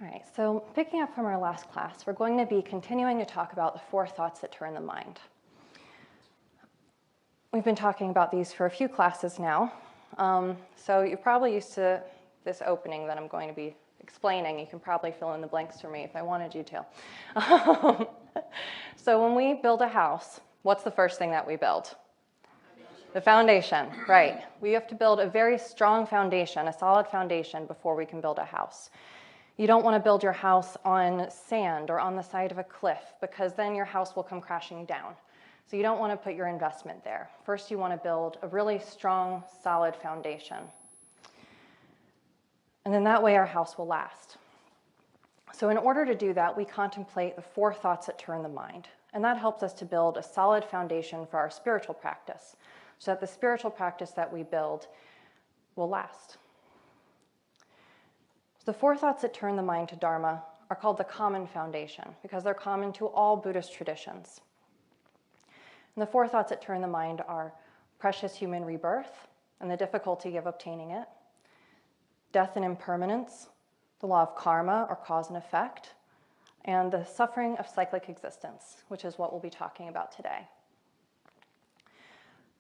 All right, so picking up from our last class, we're going to be continuing to talk about the 4 thoughts that turn the mind. We've been talking about these for a few classes now, so you're probably used to this opening that I'm going to be explaining. You can probably fill in the blanks for me if I wanted you to. So when we build a house, what's the first thing that we build? The foundation, right. We have to build a very strong foundation, a solid foundation, before we can build a house. You don't want to build your house on sand or on the side of a cliff, because then your house will come crashing down. So you don't want to put your investment there. First, you want to build a really strong, solid foundation. And then that way our house will last. So in order to do that, we contemplate the 4 thoughts that turn the mind. And that helps us to build a solid foundation for our spiritual practice, so that the spiritual practice that we build will last. So the 4 thoughts that turn the mind to Dharma are called the common foundation, because they're common to all Buddhist traditions. And the 4 thoughts that turn the mind are precious human rebirth and the difficulty of obtaining it, death and impermanence, the law of karma or cause and effect, and the suffering of cyclic existence, which is what we'll be talking about today.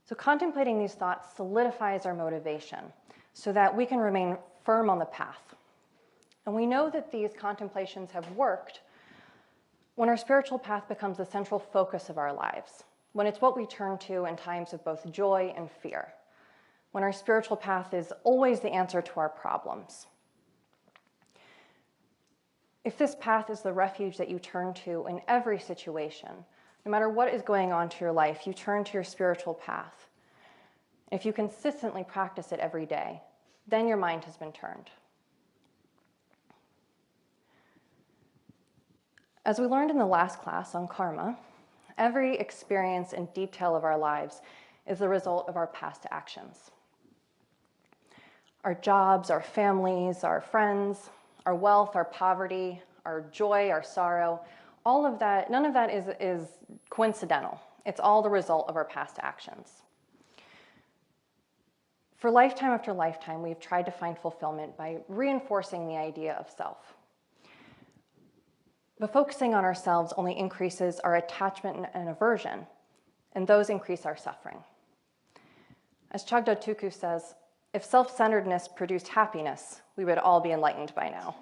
So contemplating these thoughts solidifies our motivation so that we can remain firm on the path. And we know that these contemplations have worked when our spiritual path becomes the central focus of our lives, when it's what we turn to in times of both joy and fear, when our spiritual path is always the answer to our problems. If this path is the refuge that you turn to in every situation, no matter what is going on to your life, you turn to your spiritual path. If you consistently practice it every day, then your mind has been turned. As we learned in the last class on karma, every experience and detail of our lives is the result of our past actions. Our jobs, our families, our friends, our wealth, our poverty, our joy, our sorrow, all of that, none of that is coincidental. It's all the result of our past actions. For lifetime after lifetime, we've tried to find fulfillment by reinforcing the idea of self. But focusing on ourselves only increases our attachment and aversion, and those increase our suffering. As Chagdud Tulku says, if self-centeredness produced happiness, we would all be enlightened by now.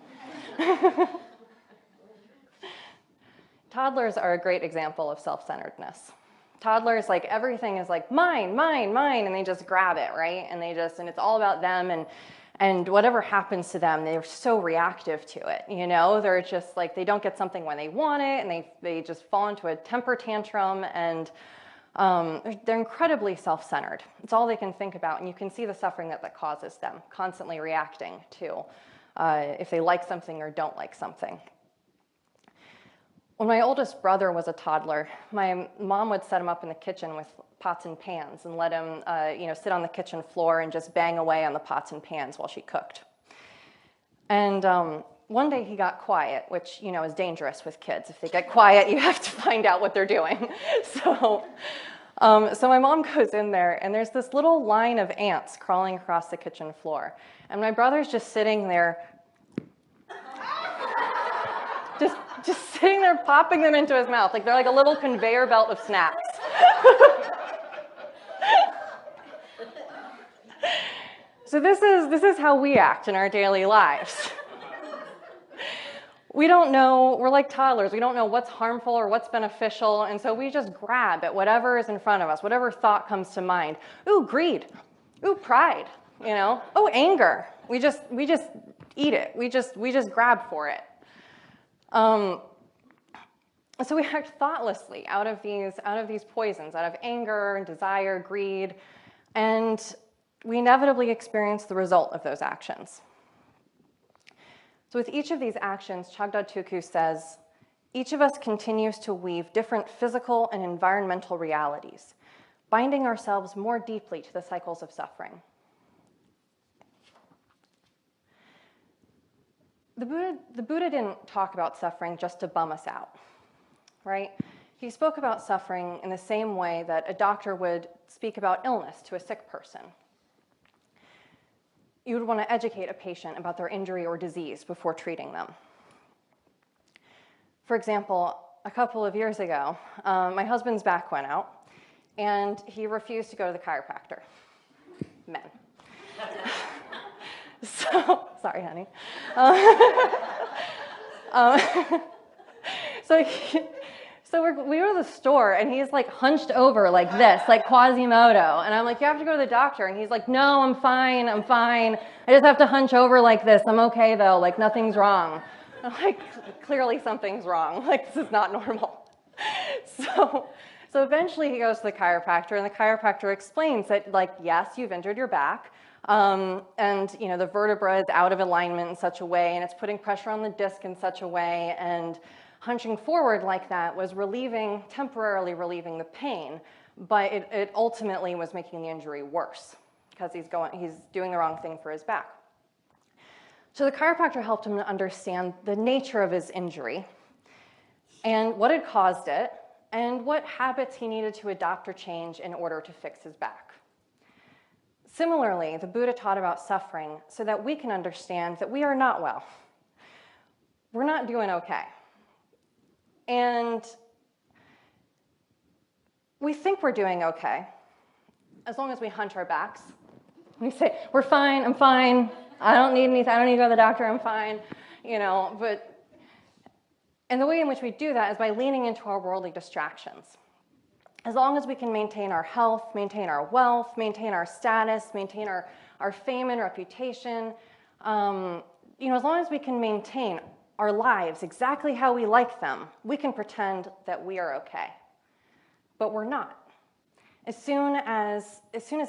Toddlers are a great example of self-centeredness. Toddlers, like, everything is like, mine, mine, mine, and they just grab it, right? And it's all about them, and whatever happens to them, they're so reactive to it, you know? They're just like, they don't get something when they want it, and they just fall into a temper tantrum, and they're incredibly self-centered. It's all they can think about, and you can see the suffering that causes them, constantly reacting to if they like something or don't like something. When my oldest brother was a toddler, my mom would set him up in the kitchen with pots and pans and let him sit on the kitchen floor and just bang away on the pots and pans while she cooked. And one day he got quiet, which, is dangerous with kids. If they get quiet, you have to find out what they're doing. So my mom goes in there, and there's this little line of ants crawling across the kitchen floor. And my brother's just sitting there, just sitting there popping them into his mouth. Like they're like a little conveyor belt of snacks. So this is how we act in our daily lives. We don't know, we're like toddlers, we don't know what's harmful or what's beneficial, and so we just grab at whatever is in front of us, whatever thought comes to mind. Ooh, greed. Ooh, pride, Oh, anger. We just eat it. We just grab for it. So we act thoughtlessly out of these poisons, out of anger and desire, greed, and we inevitably experience the result of those actions. So with each of these actions, Chagdud Tulku says, each of us continues to weave different physical and environmental realities, binding ourselves more deeply to the cycles of suffering. The Buddha didn't talk about suffering just to bum us out, right? He spoke about suffering in the same way that a doctor would speak about illness to a sick person. You would want to educate a patient about their injury or disease before treating them. For example, a couple of years ago, my husband's back went out, and he refused to go to the chiropractor. Men. So, sorry, honey. We go to the store, and he's like hunched over like this, like Quasimodo. And I'm like, you have to go to the doctor. And he's like, no, I'm fine. I just have to hunch over like this. I'm okay, though. Like, nothing's wrong. I'm like, clearly something's wrong. Like, this is not normal. So eventually he goes to the chiropractor, and the chiropractor explains that, like, yes, you've injured your back. And, the vertebra is out of alignment in such a way, and it's putting pressure on the disc in such a way, and hunching forward like that was temporarily relieving the pain, but it ultimately was making the injury worse because he's doing the wrong thing for his back. So the chiropractor helped him to understand the nature of his injury and what had caused it and what habits he needed to adopt or change in order to fix his back. Similarly, the Buddha taught about suffering so that we can understand that we are not well. We're not doing okay. And we think we're doing okay as long as we hunch our backs. We say, we're fine, I'm fine, I don't need anything, I don't need to go to the doctor, I'm fine, and the way in which we do that is by leaning into our worldly distractions. As long as we can maintain our health, maintain our wealth, maintain our status, maintain our fame and reputation, as long as we can maintain our lives exactly how we like them, we can pretend that we are okay. But we're not. As soon as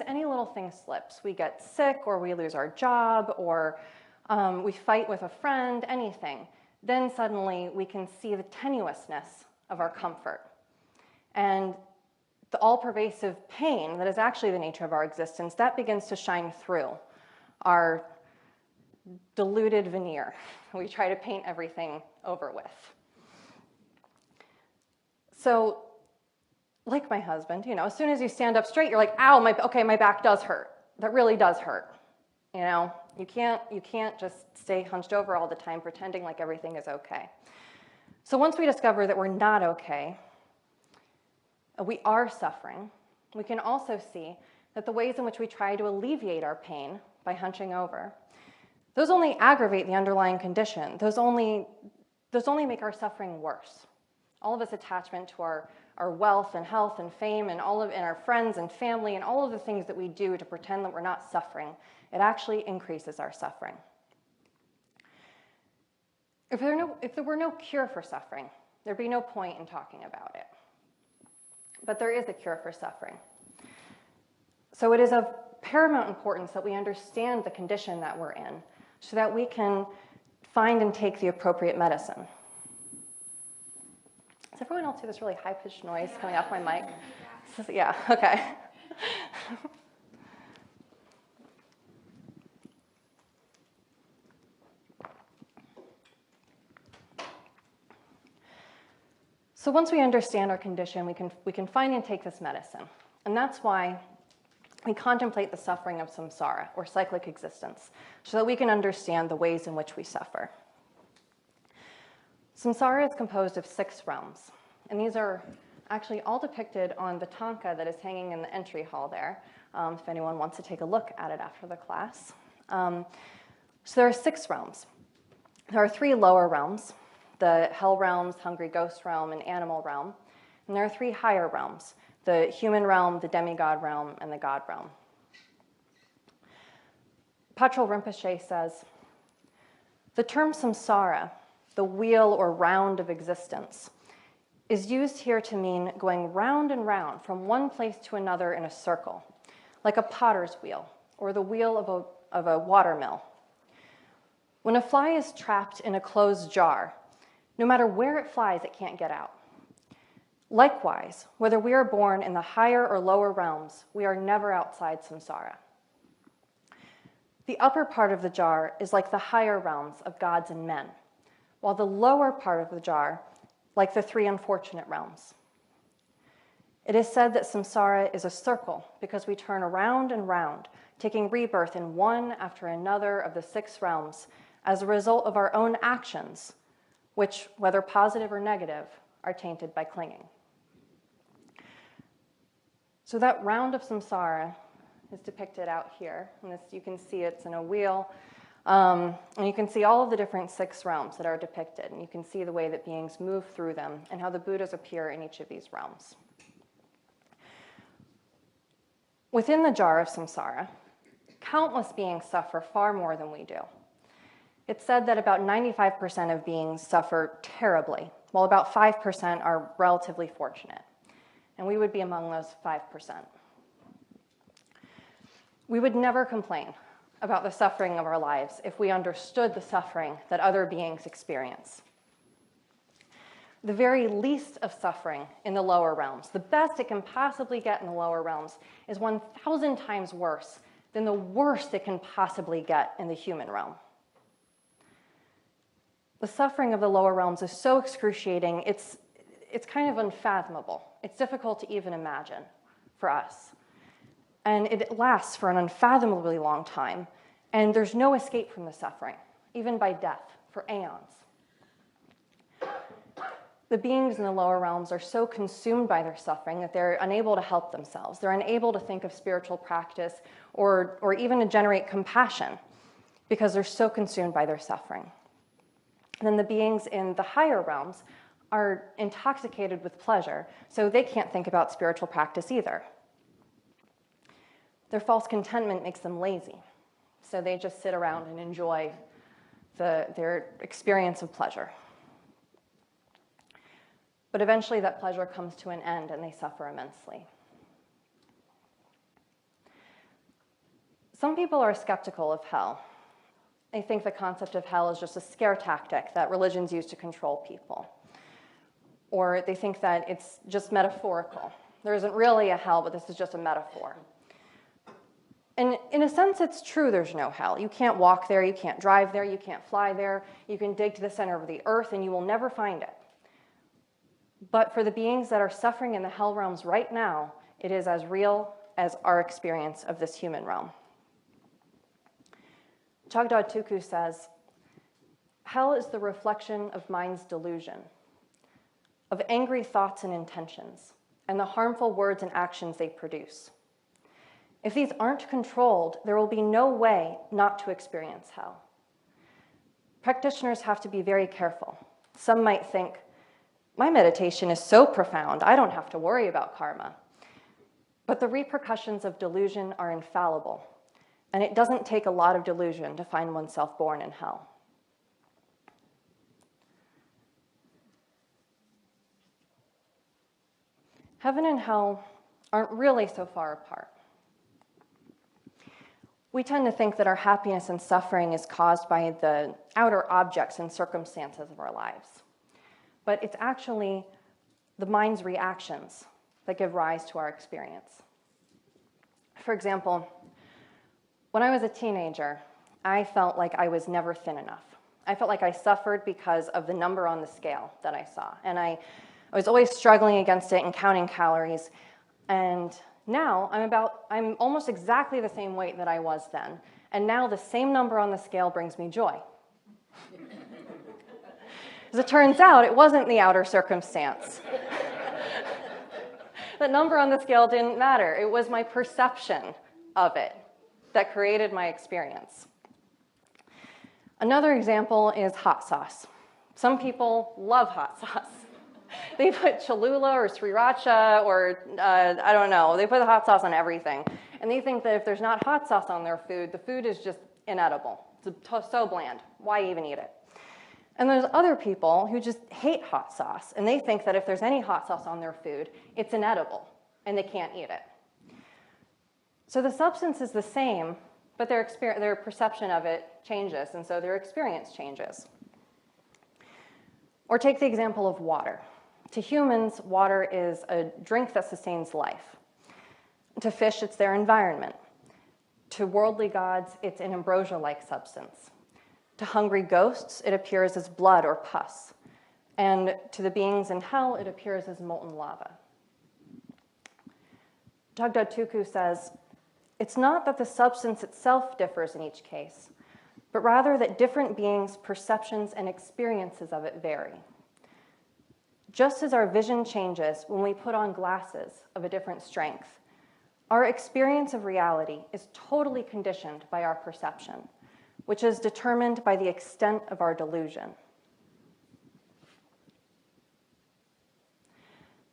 any little thing slips, we get sick or we lose our job or we fight with a friend, anything, then suddenly we can see the tenuousness of our comfort. And the all-pervasive pain that is actually the nature of our existence, that begins to shine through our diluted veneer. We try to paint everything over with. So, like my husband, as soon as you stand up straight, you're like, ow, my back does hurt. That really does hurt. You can't just stay hunched over all the time pretending like everything is okay. So once we discover that we're not okay, we are suffering, we can also see that the ways in which we try to alleviate our pain by hunching over, those only aggravate the underlying condition. Those only make our suffering worse. All of this attachment to our wealth and health and fame and and our friends and family and all of the things that we do to pretend that we're not suffering, it actually increases our suffering. If there were no cure for suffering, there'd be no point in talking about it. But there is a cure for suffering. So it is of paramount importance that we understand the condition that we're in so that we can find and take the appropriate medicine. Does everyone else hear this really high-pitched noise coming off my mic? Yeah, okay. So once we understand our condition, we can find and take this medicine. And that's why we contemplate the suffering of samsara, or cyclic existence, so that we can understand the ways in which we suffer. Samsara is composed of 6 realms, and these are actually all depicted on the tanka that is hanging in the entry hall there, if anyone wants to take a look at it after the class. So there are 6 realms. There are 3 lower realms, the hell realms, hungry ghost realm, and animal realm. And there are 3 higher realms, the human realm, the demigod realm, and the God realm. Patrul Rinpoche says, the term samsara, the wheel or round of existence, is used here to mean going round and round from one place to another in a circle, like a potter's wheel or the wheel of a watermill. When a fly is trapped in a closed jar, no matter where it flies, it can't get out. Likewise, whether we are born in the higher or lower realms, we are never outside samsara. The upper part of the jar is like the higher realms of gods and men, while the lower part of the jar, like the 3 unfortunate realms. It is said that samsara is a circle because we turn around and round, taking rebirth in one after another of the 6 realms as a result of our own actions, which, whether positive or negative, are tainted by clinging. So that round of samsara is depicted out here. And this, you can see it's in a wheel. And you can see all of the different 6 realms that are depicted. And you can see the way that beings move through them and how the Buddhas appear in each of these realms. Within the jar of samsara, countless beings suffer far more than we do. It's said that about 95% of beings suffer terribly, while about 5% are relatively fortunate. And we would be among those 5%. We would never complain about the suffering of our lives if we understood the suffering that other beings experience. The very least of suffering in the lower realms, the best it can possibly get in the lower realms, is 1,000 times worse than the worst it can possibly get in the human realm. The suffering of the lower realms is so excruciating, it's kind of unfathomable. It's difficult to even imagine for us. And it lasts for an unfathomably long time, and there's no escape from the suffering, even by death, for aeons. The beings in the lower realms are so consumed by their suffering that they're unable to help themselves. They're unable to think of spiritual practice or even to generate compassion because they're so consumed by their suffering. And then the beings in the higher realms are intoxicated with pleasure, so they can't think about spiritual practice either. Their false contentment makes them lazy, so they just sit around and enjoy their experience of pleasure. But eventually that pleasure comes to an end and they suffer immensely. Some people are skeptical of hell. They think the concept of hell is just a scare tactic that religions use to control people. Or they think that it's just metaphorical. There isn't really a hell, but this is just a metaphor. And in a sense, it's true there's no hell. You can't walk there, you can't drive there, you can't fly there. You can dig to the center of the earth and you will never find it. But for the beings that are suffering in the hell realms right now, it is as real as our experience of this human realm. Chagdud Tulku says, hell is the reflection of mind's delusion, of angry thoughts and intentions, and the harmful words and actions they produce. If these aren't controlled, there will be no way not to experience hell. Practitioners have to be very careful. Some might think, my meditation is so profound, I don't have to worry about karma. But the repercussions of delusion are infallible, and it doesn't take a lot of delusion to find oneself born in hell. Heaven and hell aren't really so far apart. We tend to think that our happiness and suffering is caused by the outer objects and circumstances of our lives. But it's actually the mind's reactions that give rise to our experience. For example, when I was a teenager, I felt like I was never thin enough. I felt like I suffered because of the number on the scale that I saw. And I was always struggling against it and counting calories. And now I'm almost exactly the same weight that I was then. And now the same number on the scale brings me joy. As it turns out, it wasn't the outer circumstance. The number on the scale didn't matter. It was my perception of it that created my experience. Another example is hot sauce. Some people love hot sauce. They put Cholula or Sriracha or, I don't know, they put the hot sauce on everything. And they think that if there's not hot sauce on their food, the food is just inedible. It's so bland. Why even eat it? And there's other people who just hate hot sauce, and they think that if there's any hot sauce on their food, it's inedible, and they can't eat it. So the substance is the same, but their perception of it changes, and so their experience changes. Or take the example of water. To humans, water is a drink that sustains life. To fish, it's their environment. To worldly gods, it's an ambrosia-like substance. To hungry ghosts, it appears as blood or pus. And to the beings in hell, it appears as molten lava. Chagdud Tulku says, it's not that the substance itself differs in each case, but rather that different beings' perceptions and experiences of it vary. Just as our vision changes when we put on glasses of a different strength, our experience of reality is totally conditioned by our perception, which is determined by the extent of our delusion.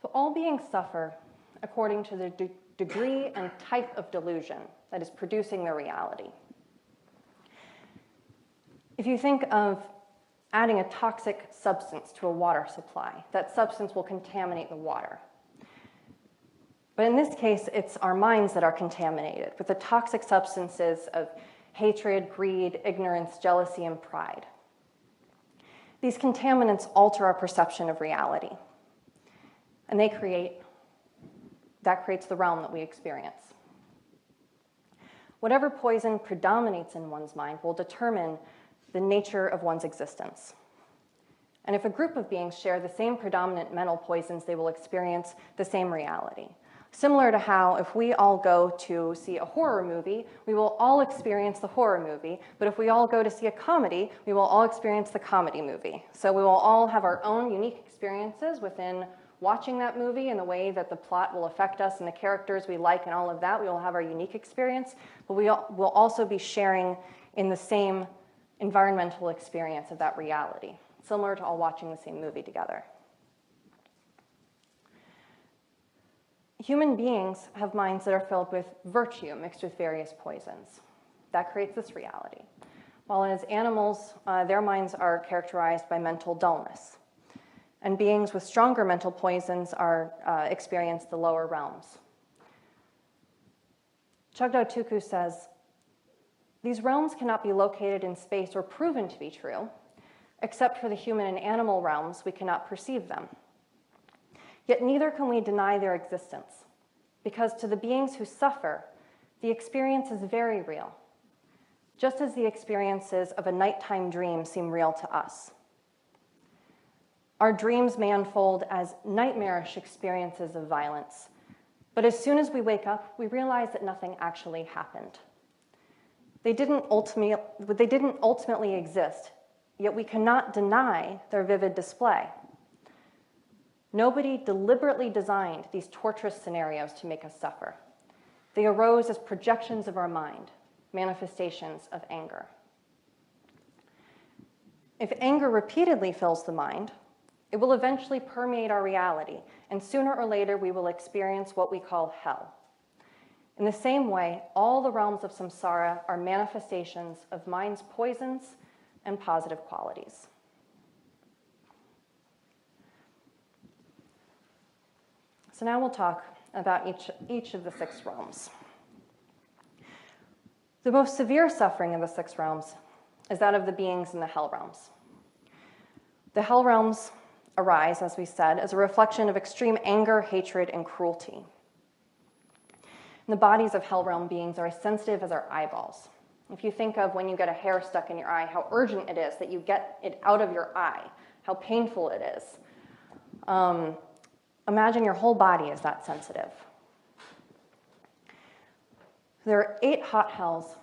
So all beings suffer according to the degree and type of delusion that is producing their reality. If you think of adding a toxic substance to a water supply, that substance will contaminate the water. But in this case, it's our minds that are contaminated with the toxic substances of hatred, greed, ignorance, jealousy, and pride. These contaminants alter our perception of reality, and that creates the realm that we experience. Whatever poison predominates in one's mind will determine the nature of one's existence. And if a group of beings share the same predominant mental poisons, they will experience the same reality. Similar to how if we all go to see a horror movie, we will all experience the horror movie, but if we all go to see a comedy, we will all experience the comedy movie. So we will all have our own unique experiences within watching that movie and the way that the plot will affect us and the characters we like and all of that. We will have our unique experience, but we will also be sharing in the same environmental experience of that reality, similar to all watching the same movie together. Human beings have minds that are filled with virtue mixed with various poisons. That creates this reality. While as animals, their minds are characterized by mental dullness. And beings with stronger mental poisons experience the lower realms. Chagdud Tulku says, these realms cannot be located in space or proven to be true. Except for the human and animal realms, we cannot perceive them. Yet neither can we deny their existence, because to the beings who suffer, the experience is very real, just as the experiences of a nighttime dream seem real to us. Our dreams may unfold as nightmarish experiences of violence, but as soon as we wake up, we realize that nothing actually happened. They didn't ultimately exist, yet we cannot deny their vivid display. Nobody deliberately designed these torturous scenarios to make us suffer. They arose as projections of our mind, manifestations of anger. If anger repeatedly fills the mind, it will eventually permeate our reality, and sooner or later we will experience what we call hell. In the same way, all the realms of samsara are manifestations of mind's poisons and positive qualities. So now we'll talk about each of the 6 realms. The most severe suffering of the 6 realms is that of the beings in the hell realms. The hell realms arise, as we said, as a reflection of extreme anger, hatred, and cruelty. And the bodies of hell realm beings are as sensitive as our eyeballs. If you think of when you get a hair stuck in your eye, how urgent it is that you get it out of your eye, how painful it is. Imagine your whole body is that sensitive. There are 8 hot hells,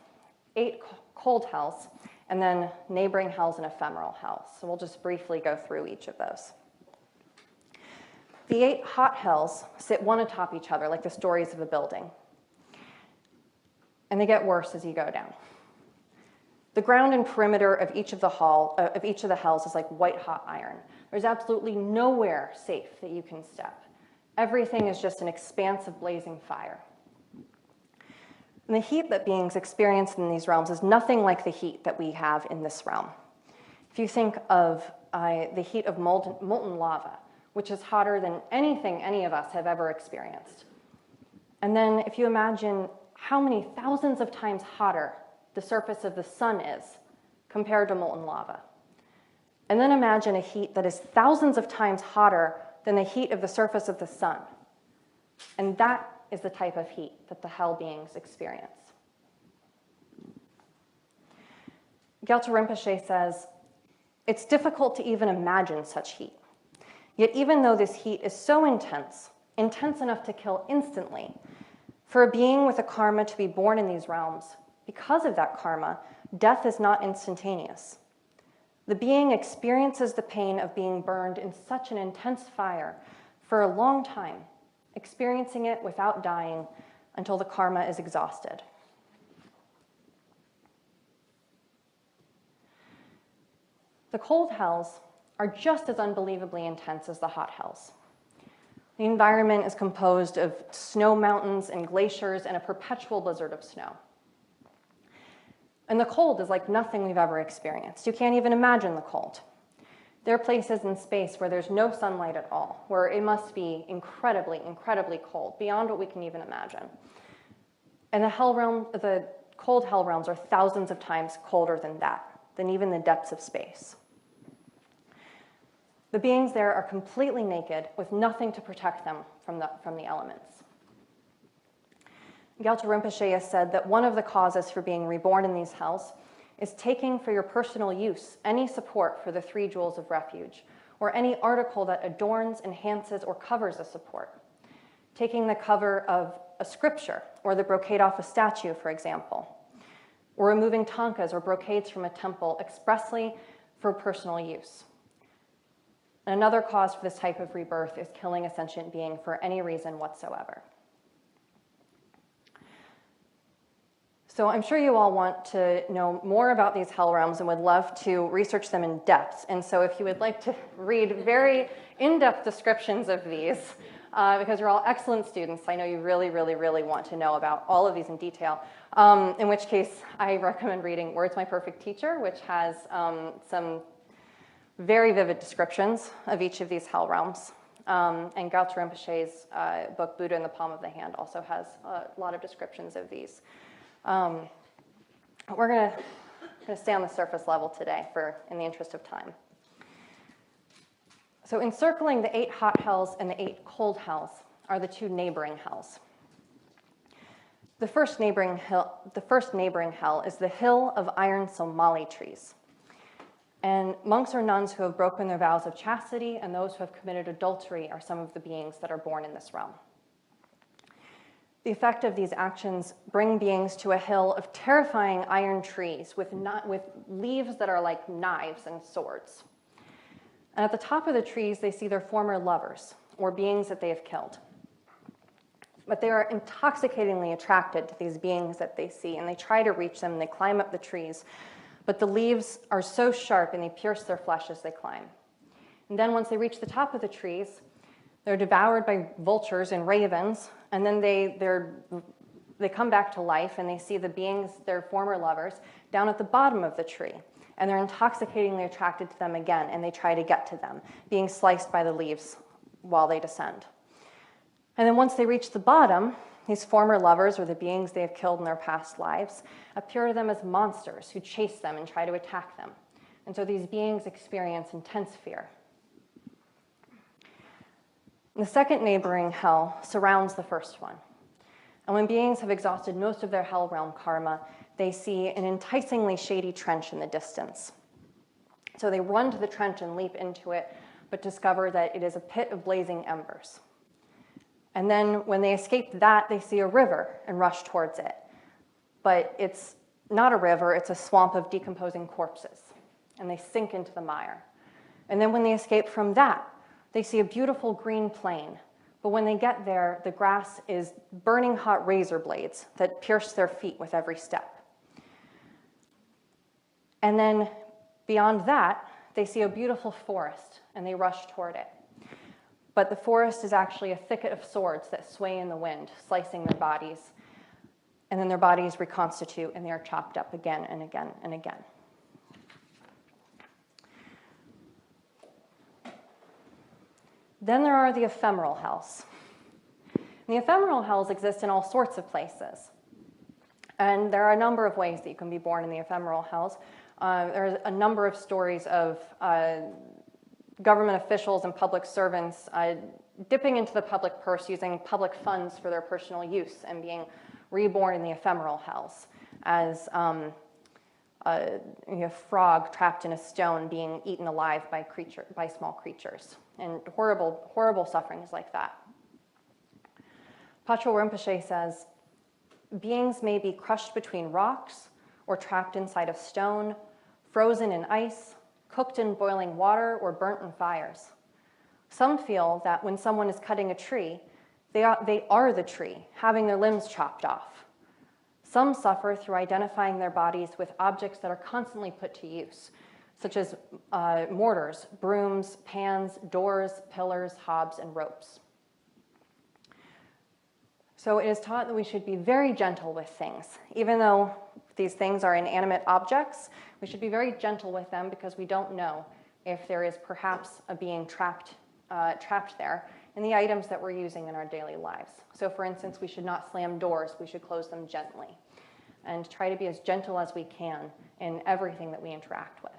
8 cold hells, and then neighboring hells and ephemeral hells. So we'll just briefly go through each of those. The 8 hot hells sit one atop each other like the stories of a building. And they get worse as you go down. The ground and perimeter of each of the hells is like white hot iron. There's absolutely nowhere safe that you can step. Everything is just an expanse of blazing fire. And the heat that beings experience in these realms is nothing like the heat that we have in this realm. If you think of the heat of molten lava, which is hotter than anything any of us have ever experienced. And then if you imagine how many thousands of times hotter the surface of the sun is compared to molten lava. And then imagine a heat that is thousands of times hotter than the heat of the surface of the sun. And that is the type of heat that the hell beings experience. Gyaltrul Rinpoche says, it's difficult to even imagine such heat. Yet even though this heat is so intense enough to kill instantly, for a being with a karma to be born in these realms, because of that karma, death is not instantaneous. The being experiences the pain of being burned in such an intense fire for a long time, experiencing it without dying until the karma is exhausted. The cold hells are just as unbelievably intense as the hot hells. The environment is composed of snow mountains and glaciers and a perpetual blizzard of snow. And the cold is like nothing we've ever experienced. You can't even imagine the cold. There are places in space where there's no sunlight at all, where it must be incredibly, incredibly cold, beyond what we can even imagine. And the cold hell realms are thousands of times colder than that, than even the depths of space. The beings there are completely naked with nothing to protect them from the elements. Gyaltrul Rinpoche has said that one of the causes for being reborn in these hells is taking for your personal use any support for the 3 jewels of refuge, or any article that adorns, enhances, or covers a support. Taking the cover of a scripture, or the brocade off a statue, for example, or removing tankas or brocades from a temple expressly for personal use. Another cause for this type of rebirth is killing a sentient being for any reason whatsoever. So I'm sure you all want to know more about these hell realms and would love to research them in depth. And so if you would like to read very in-depth descriptions of these, because you're all excellent students, I know you really, really, really want to know about all of these in detail, in which case I recommend reading Words My Perfect Teacher, which has some very vivid descriptions of each of these hell realms. And Gyaltrul Rinpoche's book, Buddha in the Palm of the Hand, also has a lot of descriptions of these. We're going to stay on the surface level today in the interest of time. So encircling the 8 hot hells and the 8 cold hells are the 2 neighboring hells. The first neighboring hell is the Hill of Iron Somali Trees. And monks or nuns who have broken their vows of chastity and those who have committed adultery are some of the beings that are born in this realm. The effect of these actions bring beings to a hill of terrifying iron trees with leaves that are like knives and swords. And at the top of the trees, they see their former lovers, or beings that they have killed. But they are intoxicatingly attracted to these beings that they see, and they try to reach them, and they climb up the trees. But the leaves are so sharp, and they pierce their flesh as they climb. And then once they reach the top of the trees, they're devoured by vultures and ravens, and then they come back to life, and they see the beings, their former lovers, down at the bottom of the tree. And they're intoxicatingly attracted to them again, and they try to get to them, being sliced by the leaves while they descend. And then once they reach the bottom, these former lovers, or the beings they have killed in their past lives, appear to them as monsters who chase them and try to attack them. And so these beings experience intense fear. The second neighboring hell surrounds the first one. And when beings have exhausted most of their hell realm karma, they see an enticingly shady trench in the distance. So they run to the trench and leap into it, but discover that it is a pit of blazing embers. And then when they escape that, they see a river and rush towards it. But it's not a river, it's a swamp of decomposing corpses. And they sink into the mire. And then when they escape from that, they see a beautiful green plain. But when they get there, the grass is burning hot razor blades that pierce their feet with every step. And then beyond that, they see a beautiful forest, and they rush toward it. But the forest is actually a thicket of swords that sway in the wind, slicing their bodies. And then their bodies reconstitute, and they are chopped up again and again and again. Then there are the ephemeral hells. And the ephemeral hells exist in all sorts of places. And there are a number of ways that you can be born in the ephemeral hells. There's a number of stories of government officials and public servants dipping into the public purse, using public funds for their personal use, and being reborn in the ephemeral hells as a frog trapped in a stone being eaten alive by small creatures, and horrible, horrible sufferings like that. Patrul Rinpoche says, beings may be crushed between rocks, or trapped inside of stone, frozen in ice, cooked in boiling water, or burnt in fires. Some feel that when someone is cutting a tree, they are the tree, having their limbs chopped off. Some suffer through identifying their bodies with objects that are constantly put to use, such as mortars, brooms, pans, doors, pillars, hobs, and ropes. So it is taught that we should be very gentle with things. Even though these things are inanimate objects, we should be very gentle with them because we don't know if there is perhaps a being trapped there in the items that we're using in our daily lives. So for instance, we should not slam doors, we should close them gently and try to be as gentle as we can in everything that we interact with.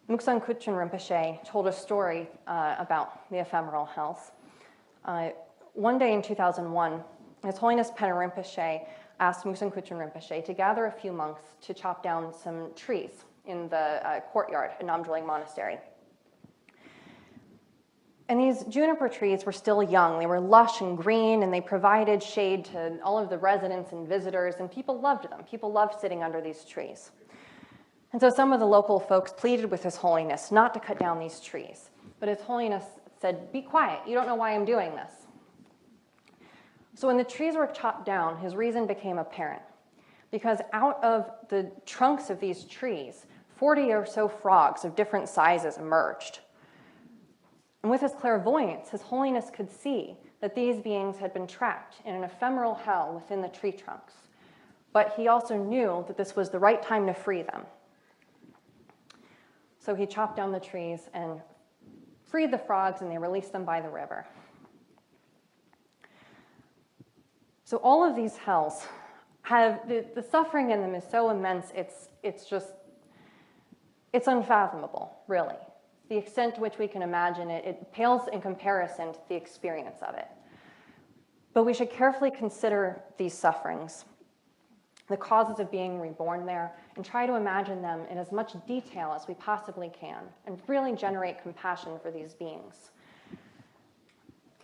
Muksan Kutchen Rinpoche told a story about the ephemeral hells. One day in 2001, His Holiness Penor Rinpoche asked Muksan Kutchen Rinpoche to gather a few monks to chop down some trees in the courtyard at Namdrolling Monastery. And these juniper trees were still young. They were lush and green, and they provided shade to all of the residents and visitors, and people loved them. People loved sitting under these trees. And so some of the local folks pleaded with His Holiness not to cut down these trees. But His Holiness said, "Be quiet. You don't know why I'm doing this." So when the trees were chopped down, his reason became apparent. Because out of the trunks of these trees, 40 or so frogs of different sizes emerged. And with his clairvoyance, His Holiness could see that these beings had been trapped in an ephemeral hell within the tree trunks. But he also knew that this was the right time to free them. So he chopped down the trees and freed the frogs, and they released them by the river. So all of these hells have, the suffering in them is so immense, it's unfathomable, really. The extent to which we can imagine it, it pales in comparison to the experience of it. But we should carefully consider these sufferings, the causes of being reborn there, and try to imagine them in as much detail as we possibly can, and really generate compassion for these beings.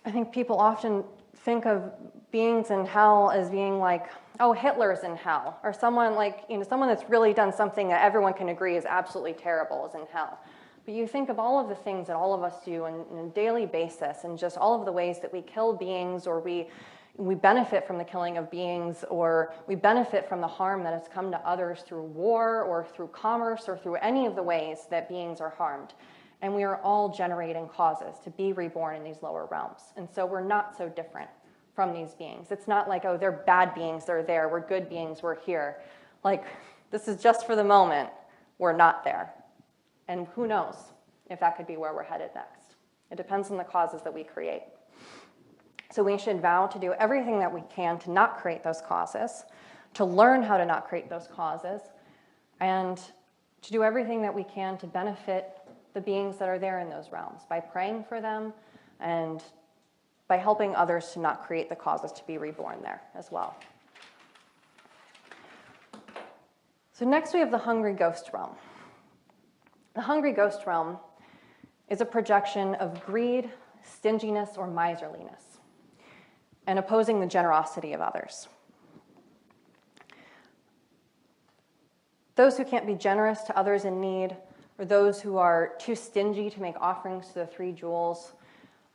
I think people often think of beings in hell as being like, oh, Hitler's in hell, or someone like, someone that's really done something that everyone can agree is absolutely terrible is in hell. But you think of all of the things that all of us do on a daily basis, and just all of the ways that we kill beings, or we benefit from the killing of beings, or we benefit from the harm that has come to others through war, or through commerce, or through any of the ways that beings are harmed. And we are all generating causes to be reborn in these lower realms. And so we're not so different from these beings. It's not like, oh, they're bad beings, they're there. We're good beings, we're here. Like, this is just for the moment. We're not there. And who knows if that could be where we're headed next. It depends on the causes that we create. So we should vow to do everything that we can to not create those causes, to learn how to not create those causes, and to do everything that we can to benefit the beings that are there in those realms by praying for them and by helping others to not create the causes to be reborn there as well. So next we have the hungry ghost realm. The hungry ghost realm is a projection of greed, stinginess, or miserliness, and opposing the generosity of others. Those who can't be generous to others in need, or those who are too stingy to make offerings to the 3 jewels,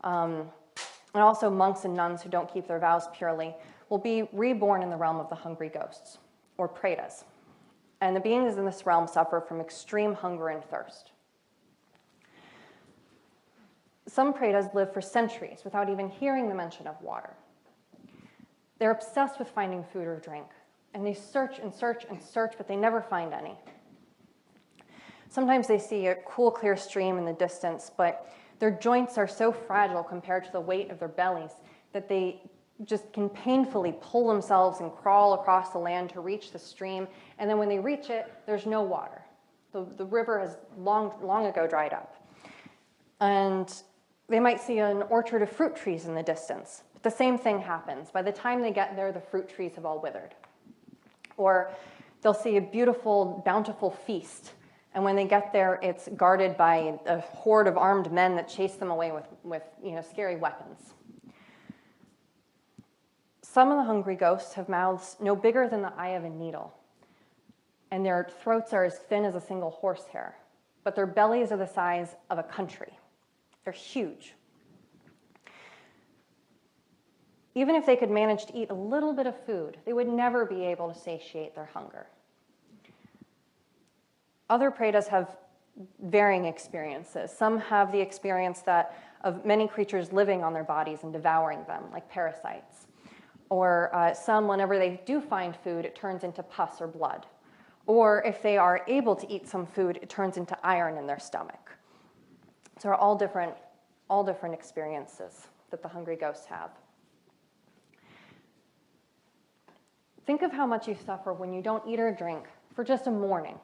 and also monks and nuns who don't keep their vows purely, will be reborn in the realm of the hungry ghosts, or pretas. And the beings in this realm suffer from extreme hunger and thirst. Some pretas live for centuries without even hearing the mention of water. They're obsessed with finding food or drink, and they search and search and search, but they never find any. Sometimes they see a cool, clear stream in the distance, but their joints are so fragile compared to the weight of their bellies that they just can painfully pull themselves and crawl across the land to reach the stream. And then when they reach it, there's no water. The river has long ago dried up. And they might see an orchard of fruit trees in the distance. But the same thing happens. By the time they get there, the fruit trees have all withered. Or they'll see a beautiful, bountiful feast. And when they get there, it's guarded by a horde of armed men that chase them away with scary weapons. Some of the hungry ghosts have mouths no bigger than the eye of a needle, and their throats are as thin as a single horsehair, but their bellies are the size of a country. They're huge. Even if they could manage to eat a little bit of food, they would never be able to satiate their hunger. Other pretas have varying experiences. Some have the experience of many creatures living on their bodies and devouring them, like parasites. Or some, whenever they do find food, it turns into pus or blood. Or if they are able to eat some food, it turns into iron in their stomach. So they're all different experiences that the hungry ghosts have. Think of how much you suffer when you don't eat or drink for just a morning.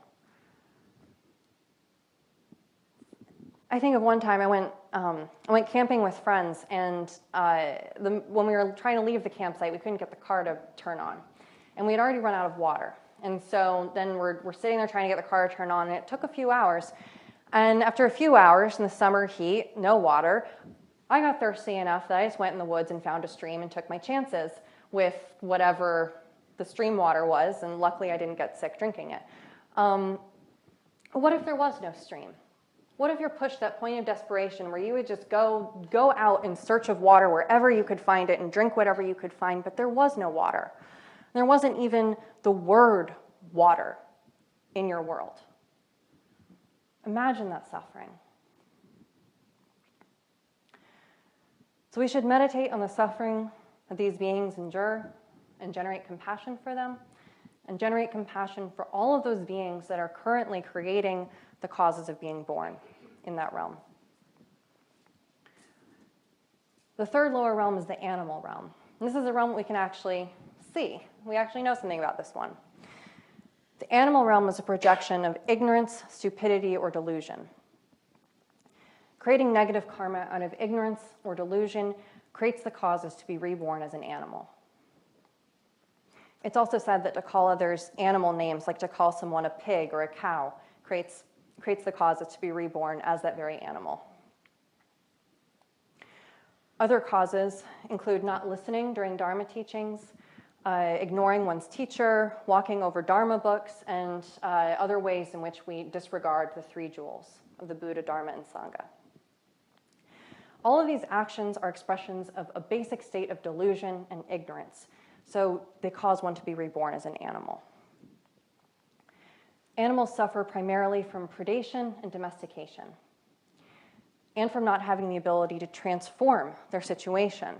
I think of one time I went camping with friends, and when we were trying to leave the campsite, we couldn't get the car to turn on. And we had already run out of water. And so then we're sitting there trying to get the car to turn on, and it took a few hours. And after a few hours in the summer heat, no water, I got thirsty enough that I just went in the woods and found a stream and took my chances with whatever the stream water was, and luckily I didn't get sick drinking it. What if there was no stream? What if you're pushed to that point of desperation where you would just go out in search of water wherever you could find it and drink whatever you could find, but there was no water. There wasn't even the word water in your world. Imagine that suffering. So we should meditate on the suffering that these beings endure and generate compassion for them, and generate compassion for all of those beings that are currently creating the causes of being born in that realm. The third lower realm is the animal realm. And this is a realm that we can actually see. We actually know something about this one. The animal realm is a projection of ignorance, stupidity, or delusion. Creating negative karma out of ignorance or delusion creates the causes to be reborn as an animal. It's also said that to call others animal names, like to call someone a pig or a cow, creates the causes to be reborn as that very animal. Other causes include not listening during Dharma teachings, ignoring one's teacher, walking over Dharma books, and other ways in which we disregard the three jewels of the Buddha, Dharma, and Sangha. All of these actions are expressions of a basic state of delusion and ignorance, so they cause one to be reborn as an animal. Animals suffer primarily from predation and domestication, and from not having the ability to transform their situation.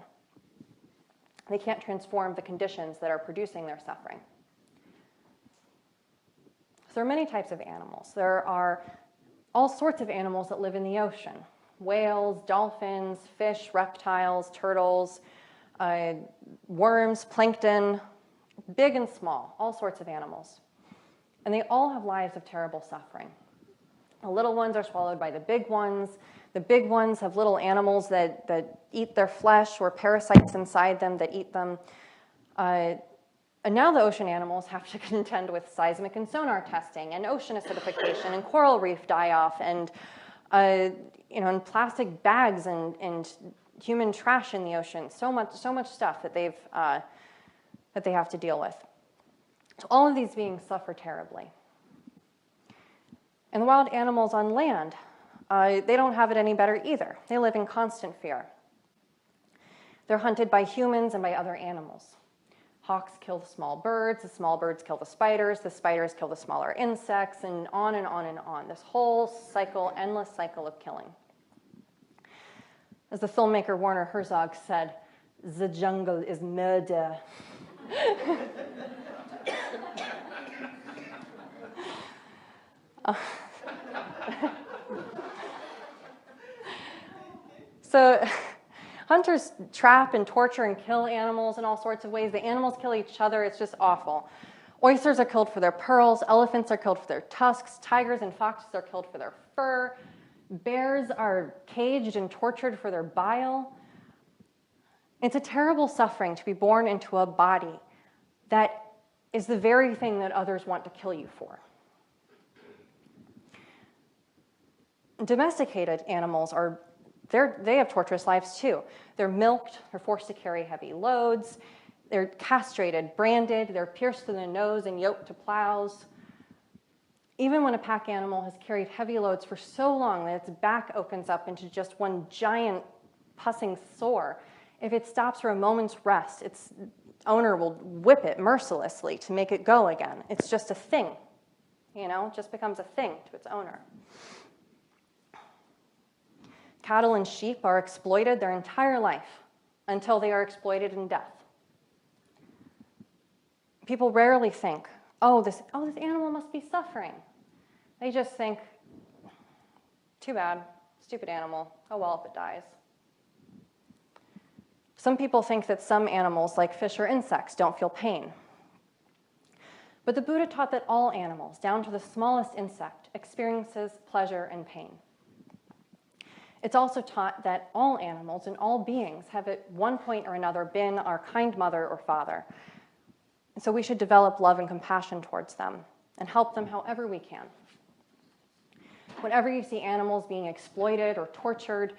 They can't transform the conditions that are producing their suffering. So there are many types of animals. There are all sorts of animals that live in the ocean: whales, dolphins, fish, reptiles, turtles, worms, plankton, big and small, all sorts of animals. And they all have lives of terrible suffering. The little ones are swallowed by the big ones. The big ones have little animals that eat their flesh, or parasites inside them that eat them. And now the ocean animals have to contend with seismic and sonar testing, and ocean acidification, and coral reef die-off, and and plastic bags, and human trash in the ocean. So much stuff that they have to deal with. So all of these beings suffer terribly. And the wild animals on land, they don't have it any better either. They live in constant fear. They're hunted by humans and by other animals. Hawks kill the small birds kill the spiders kill the smaller insects, and on and on and on. This whole cycle, endless cycle of killing. As the filmmaker Werner Herzog said, "The jungle is murder." So hunters trap and torture and kill animals in all sorts of ways. The animals kill each other. It's just awful. Oysters are killed for their pearls. Elephants are killed for their tusks. Tigers and foxes are killed for their fur. Bears are caged and tortured for their bile. It's a terrible suffering to be born into a body that is the very thing that others want to kill you for. Domesticated animals they have torturous lives too. They're milked, they're forced to carry heavy loads, They're castrated, branded, they're pierced to the nose and yoked to plows. Even when a pack animal has carried heavy loads for so long that its back opens up into just one giant pussing sore, if it stops for a moment's rest, its owner will whip it mercilessly to make it go again. It's just a thing, you know, it just becomes a thing to its owner. Cattle and sheep are exploited their entire life until they are exploited in death. People rarely think, oh, this animal must be suffering. They just think, too bad, stupid animal. Oh well, if it dies. Some people think that some animals, like fish or insects, don't feel pain. But the Buddha taught that all animals, down to the smallest insect, experiences pleasure and pain. It's also taught that all animals and all beings have at one point or another been our kind mother or father. And so we should develop love and compassion towards them and help them however we can. Whenever you see animals being exploited or tortured,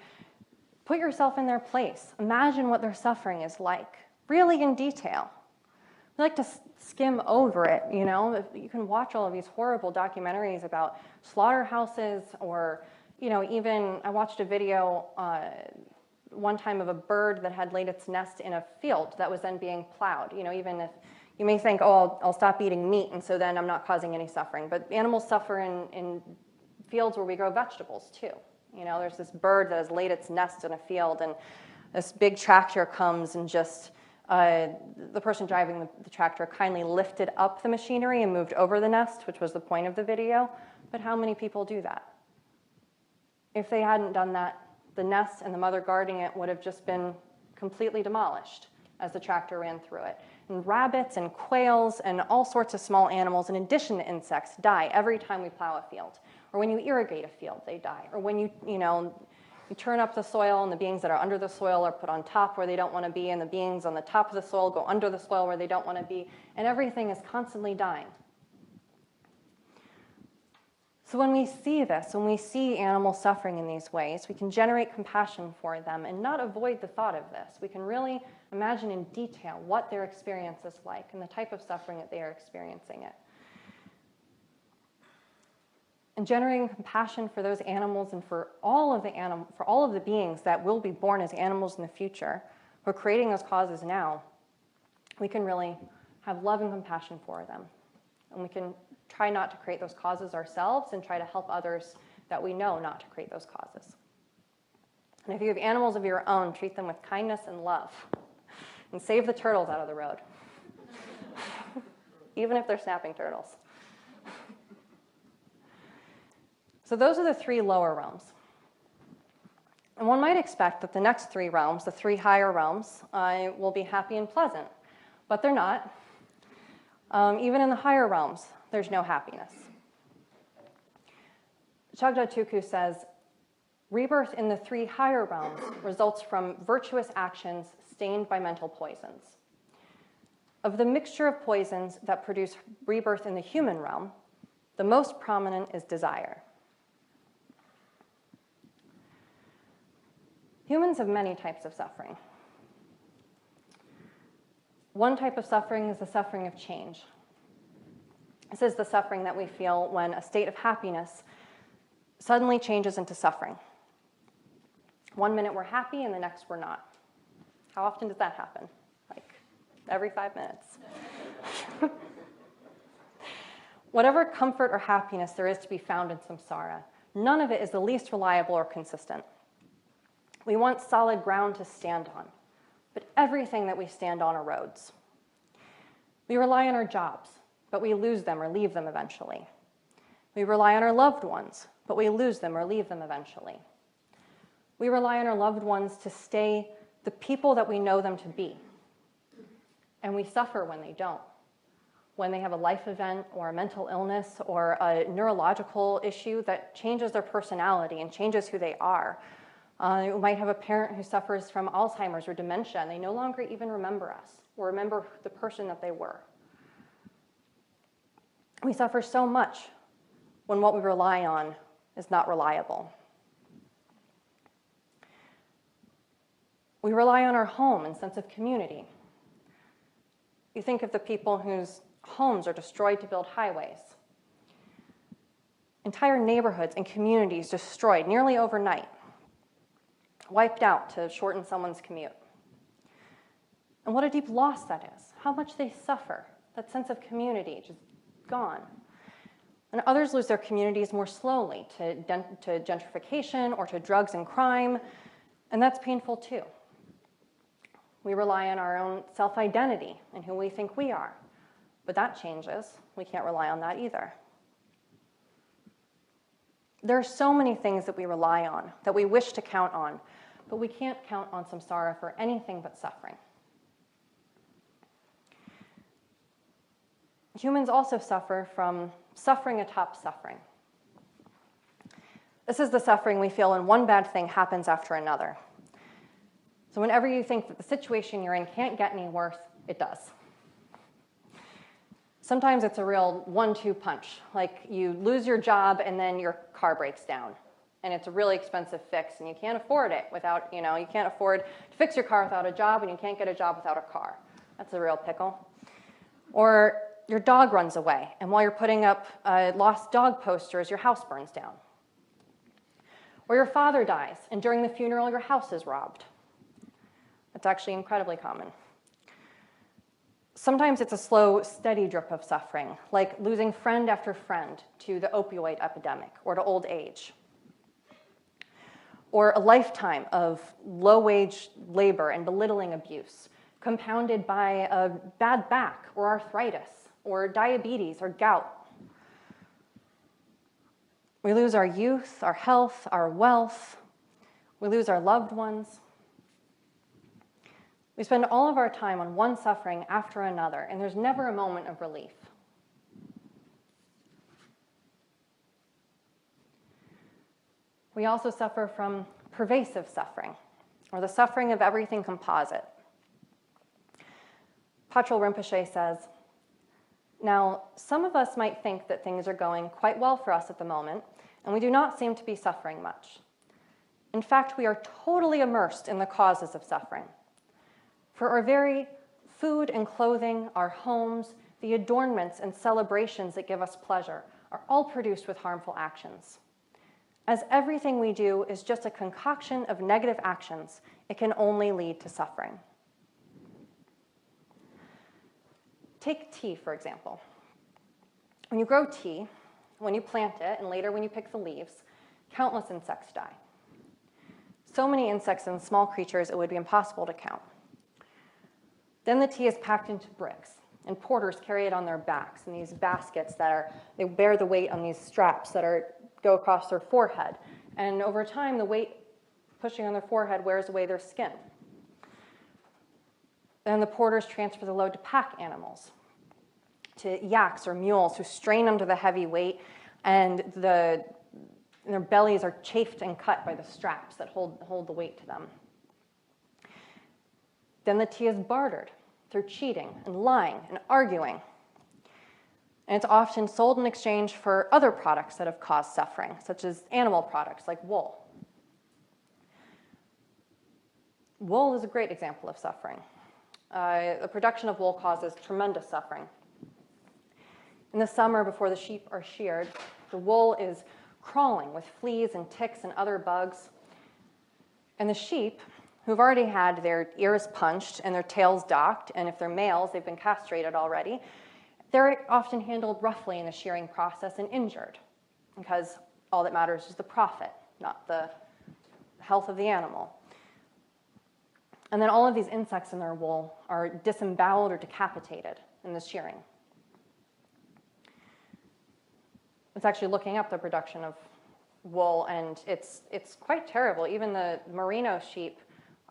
put yourself in their place. Imagine what their suffering is like, really in detail. We like to skim over it, you know. You can watch all of these horrible documentaries about slaughterhouses, or, you know, even I watched a video one time of a bird that had laid its nest in a field that was then being plowed. You know, even if you may think, oh, I'll stop eating meat, and so then I'm not causing any suffering. But animals suffer in fields where we grow vegetables too. You know, there's this bird that has laid its nest in a field, and this big tractor comes and just, the person driving the tractor kindly lifted up the machinery and moved over the nest, which was the point of the video. But how many people do that? If they hadn't done that, the nest and the mother guarding it would have just been completely demolished as the tractor ran through it. And rabbits and quails and all sorts of small animals, in addition to insects, die every time we plow a field. Or when you irrigate a field, they die. Or when you turn up the soil and the beings that are under the soil are put on top where they don't want to be, and the beings on the top of the soil go under the soil where they don't want to be, and everything is constantly dying. So when we see this, when we see animals suffering in these ways, we can generate compassion for them and not avoid the thought of this. We can really imagine in detail what their experience is like and the type of suffering that they are experiencing it. And generating compassion for those animals and for all of the beings that will be born as animals in the future, who are creating those causes now, we can really have love and compassion for them. And we can try not to create those causes ourselves and try to help others that we know not to create those causes. And if you have animals of your own, treat them with kindness and love. And save the turtles out of the road. Even if they're snapping turtles. So those are the three lower realms. And one might expect that the next three realms, the three higher realms, will be happy and pleasant. But they're not. Even in the higher realms, there's no happiness. Chagdud Tulku says, rebirth in the three higher realms results from virtuous actions stained by mental poisons. Of the mixture of poisons that produce rebirth in the human realm, the most prominent is desire. Humans have many types of suffering. One type of suffering is the suffering of change. This is the suffering that we feel when a state of happiness suddenly changes into suffering. One minute we're happy and the next we're not. How often does that happen? Like every 5 minutes. Whatever comfort or happiness there is to be found in samsara, none of it is the least reliable or consistent. We want solid ground to stand on, but everything that we stand on erodes. We rely on our jobs, but we lose them or leave them eventually. We rely on our loved ones, but we lose them or leave them eventually. We rely on our loved ones to stay the people that we know them to be. And we suffer when they don't. When they have a life event or a mental illness or a neurological issue that changes their personality and changes who they are. You might have a parent who suffers from Alzheimer's or dementia, and they no longer even remember us or remember the person that they were. We suffer so much when what we rely on is not reliable. We rely on our home and sense of community. You think of the people whose homes are destroyed to build highways. Entire neighborhoods and communities destroyed nearly overnight, wiped out to shorten someone's commute. And what a deep loss that is. How much they suffer. That sense of community just gone. And others lose their communities more slowly to gentrification or to drugs and crime, and that's painful too. We rely on our own self-identity and who we think we are, but that changes. We can't rely on that either. There are so many things that we rely on, that we wish to count on, but we can't count on samsara for anything but suffering. Humans also suffer from suffering atop suffering. This is the suffering we feel when one bad thing happens after another. So whenever you think that the situation you're in can't get any worse, it does. Sometimes it's a real 1-2 punch, like you lose your job and then your car breaks down. And it's a really expensive fix, and you can't afford it without, you can't afford to fix your car without a job, and you can't get a job without a car. That's a real pickle. Or your dog runs away, and while you're putting up lost dog posters, your house burns down. Or your father dies, and during the funeral, your house is robbed. That's actually incredibly common. Sometimes it's a slow, steady drip of suffering, like losing friend after friend to the opioid epidemic or to old age. Or a lifetime of low-wage labor and belittling abuse, compounded by a bad back or arthritis or diabetes or gout. We lose our youth, our health, our wealth. We lose our loved ones. We spend all of our time on one suffering after another, and there's never a moment of relief. We also suffer from pervasive suffering, or the suffering of everything composite. Patrul Rinpoche says, "Now, some of us might think that things are going quite well for us at the moment, and we do not seem to be suffering much. In fact, we are totally immersed in the causes of suffering. For our very food and clothing, our homes, the adornments and celebrations that give us pleasure are all produced with harmful actions. As everything we do is just a concoction of negative actions, it can only lead to suffering." Take tea, for example. When you grow tea, when you plant it, and later when you pick the leaves, countless insects die. So many insects and small creatures it would be impossible to count. Then the tea is packed into bricks, and porters carry it on their backs in these baskets they bear the weight on these straps that go across their forehead. And over time, the weight pushing on their forehead wears away their skin. Then the porters transfer the load to pack animals, to yaks or mules who strain under the heavy weight, and their bellies are chafed and cut by the straps that hold the weight to them. Then the tea is bartered through cheating and lying and arguing. And it's often sold in exchange for other products that have caused suffering, such as animal products like wool. Wool is a great example of suffering. The production of wool causes tremendous suffering. In the summer, before the sheep are sheared, the wool is crawling with fleas and ticks and other bugs. And the sheep, who've already had their ears punched and their tails docked, and if they're males, they've been castrated already, they're often handled roughly in the shearing process and injured, because all that matters is the profit, not the health of the animal. And then all of these insects in their wool are disemboweled or decapitated in the shearing. It's actually looking up the production of wool, and it's quite terrible. Even the merino sheep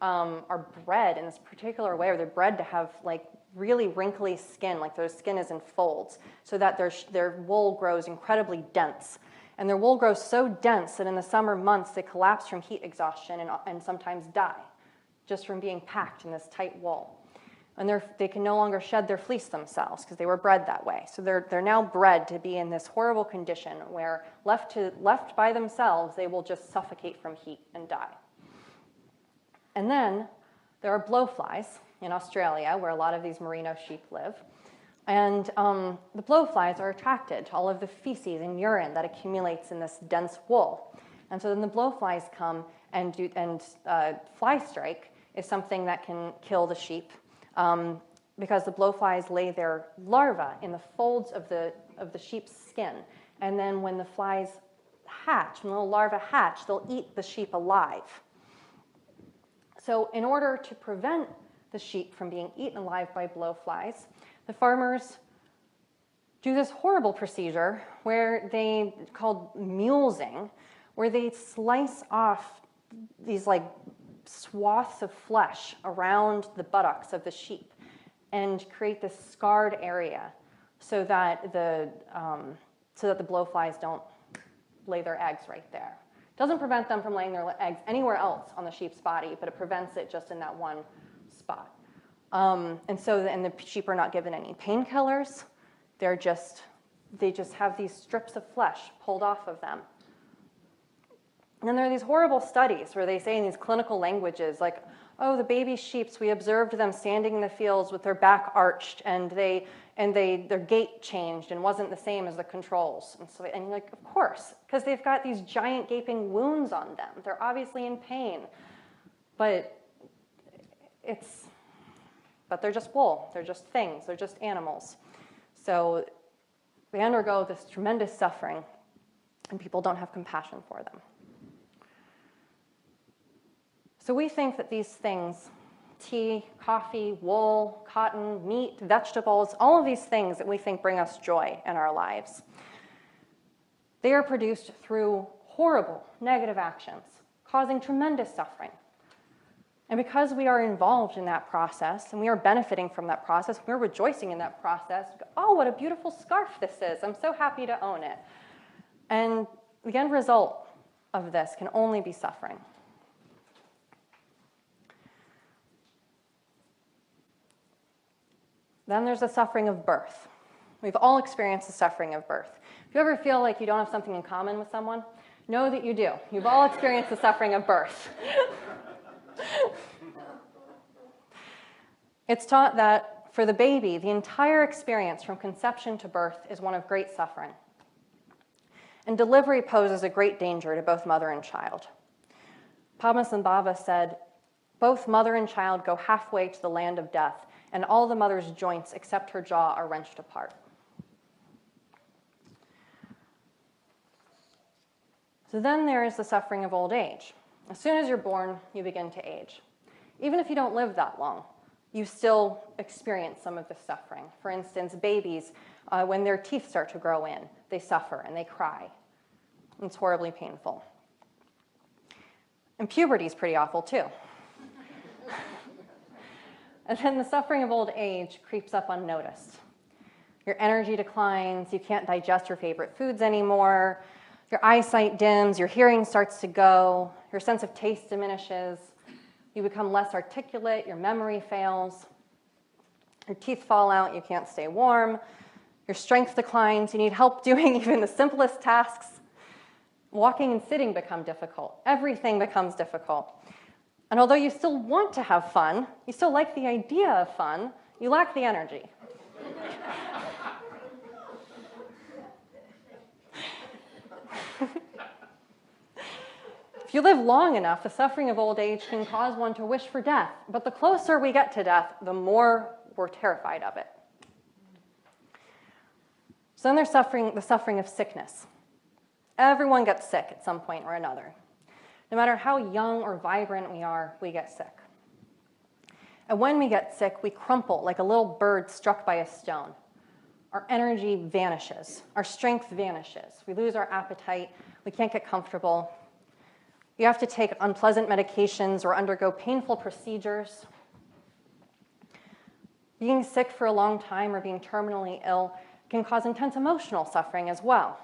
are bred in this particular way, or they're bred to have like really wrinkly skin, like their skin is in folds, so that their wool grows incredibly dense. And their wool grows so dense that in the summer months they collapse from heat exhaustion and sometimes die just from being packed in this tight wool. And they can no longer shed their fleece themselves because they were bred that way. So they're now bred to be in this horrible condition where left by themselves, they will just suffocate from heat and die. And then There are blowflies in Australia, where a lot of these merino sheep live. And the blowflies are attracted to all of the feces and urine that accumulates in this dense wool. And so then the blowflies come and fly strike is something that can kill the sheep because the blowflies lay their larvae in the folds of the sheep's skin. And then when the flies hatch, when the little larvae hatch, they'll eat the sheep alive. So in order to prevent the sheep from being eaten alive by blowflies, the farmers do this horrible procedure called mulesing, where they slice off these like swaths of flesh around the buttocks of the sheep and create this scarred area so that the blowflies don't lay their eggs right there. It doesn't prevent them from laying their eggs anywhere else on the sheep's body, but it prevents it just in that one spot. And the sheep are not given any painkillers. They just have these strips of flesh pulled off of them. And then there are these horrible studies where they say in these clinical languages, like, oh, the baby sheeps, we observed them standing in the fields with their back arched, and their gait changed and wasn't the same as the controls. And you're like, of course, because they've got these giant gaping wounds on them. They're obviously in pain, but they're just wool. They're just things. They're just animals. So they undergo this tremendous suffering, and people don't have compassion for them. So we think that these things, tea, coffee, wool, cotton, meat, vegetables, all of these things that we think bring us joy in our lives, they are produced through horrible negative actions, causing tremendous suffering. And because we are involved in that process, and we are benefiting from that process, we're rejoicing in that process. Oh, what a beautiful scarf this is. I'm so happy to own it. And the end result of this can only be suffering. Then there's the suffering of birth. We've all experienced the suffering of birth. If you ever feel like you don't have something in common with someone, know that you do. You've all experienced the suffering of birth. It's taught that for the baby, the entire experience from conception to birth is one of great suffering. And delivery poses a great danger to both mother and child. Padmasambhava said, both mother and child go halfway to the land of death, and all the mother's joints except her jaw are wrenched apart. So then there is the suffering of old age. As soon as you're born, you begin to age. Even if you don't live that long, you still experience some of the suffering. For instance, babies, when their teeth start to grow in, they suffer and they cry. It's horribly painful. And puberty is pretty awful too. And then the suffering of old age creeps up unnoticed. Your energy declines, you can't digest your favorite foods anymore, your eyesight dims, your hearing starts to go, your sense of taste diminishes, you become less articulate, your memory fails, your teeth fall out, you can't stay warm, your strength declines, you need help doing even the simplest tasks. Walking and sitting become difficult. Everything becomes difficult. And although you still want to have fun, you still like the idea of fun, you lack the energy. If you live long enough, the suffering of old age can cause one to wish for death. But the closer we get to death, the more we're terrified of it. So then there's the suffering of sickness. Everyone gets sick at some point or another. No matter how young or vibrant we are, we get sick. And when we get sick, we crumple like a little bird struck by a stone. Our energy vanishes. Our strength vanishes. We lose our appetite. We can't get comfortable. You have to take unpleasant medications or undergo painful procedures. Being sick for a long time or being terminally ill can cause intense emotional suffering as well.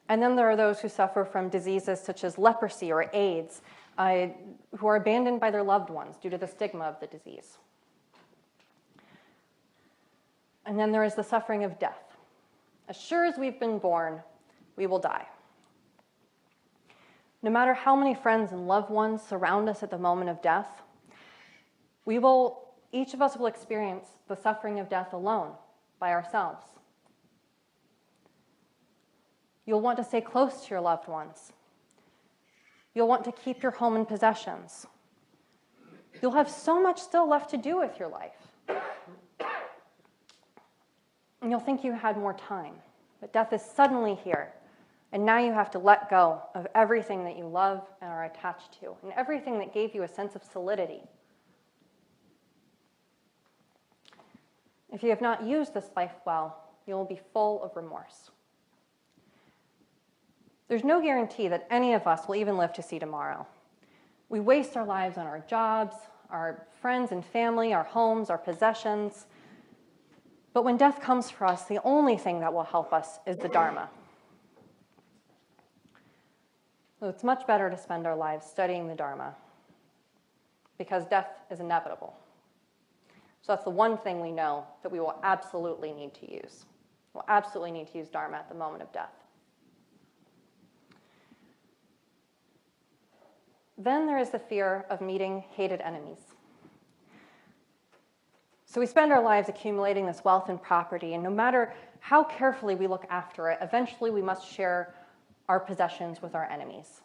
And then there are those who suffer from diseases such as leprosy or AIDS, who are abandoned by their loved ones due to the stigma of the disease. And then there is the suffering of death. As sure as we've been born, we will die. No matter how many friends and loved ones surround us at the moment of death, Each of us will experience the suffering of death alone, by ourselves. You'll want to stay close to your loved ones. You'll want to keep your home and possessions. You'll have so much still left to do with your life. And you'll think you had more time. But death is suddenly here. And now you have to let go of everything that you love and are attached to, and everything that gave you a sense of solidity. If you have not used this life well, you will be full of remorse. There's no guarantee that any of us will even live to see tomorrow. We waste our lives on our jobs, our friends and family, our homes, our possessions. But when death comes for us, the only thing that will help us is the Dharma. So it's much better to spend our lives studying the Dharma, because death is inevitable. So that's the one thing we know that we will absolutely need to use. We'll absolutely need to use Dharma at the moment of death. Then there is the fear of meeting hated enemies. So we spend our lives accumulating this wealth and property, and no matter how carefully we look after it, eventually we must share our possessions with our enemies.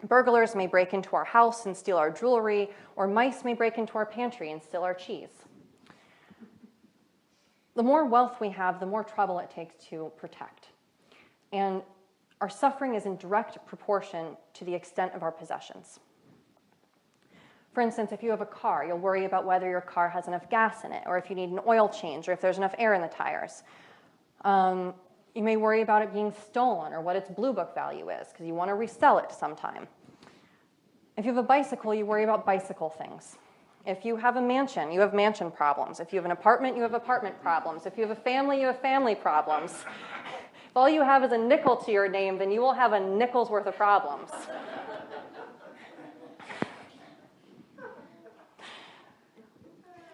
Burglars may break into our house and steal our jewelry, or mice may break into our pantry and steal our cheese. The more wealth we have, the more trouble it takes to protect. And our suffering is in direct proportion to the extent of our possessions. For instance, if you have a car, you'll worry about whether your car has enough gas in it, or if you need an oil change, or if there's enough air in the tires. You may worry about it being stolen, or what its blue book value is, because you want to resell it sometime. If you have a bicycle, you worry about bicycle things. If you have a mansion, you have mansion problems. If you have an apartment, you have apartment problems. If you have a family, you have family problems. If all you have is a nickel to your name, then you will have a nickel's worth of problems.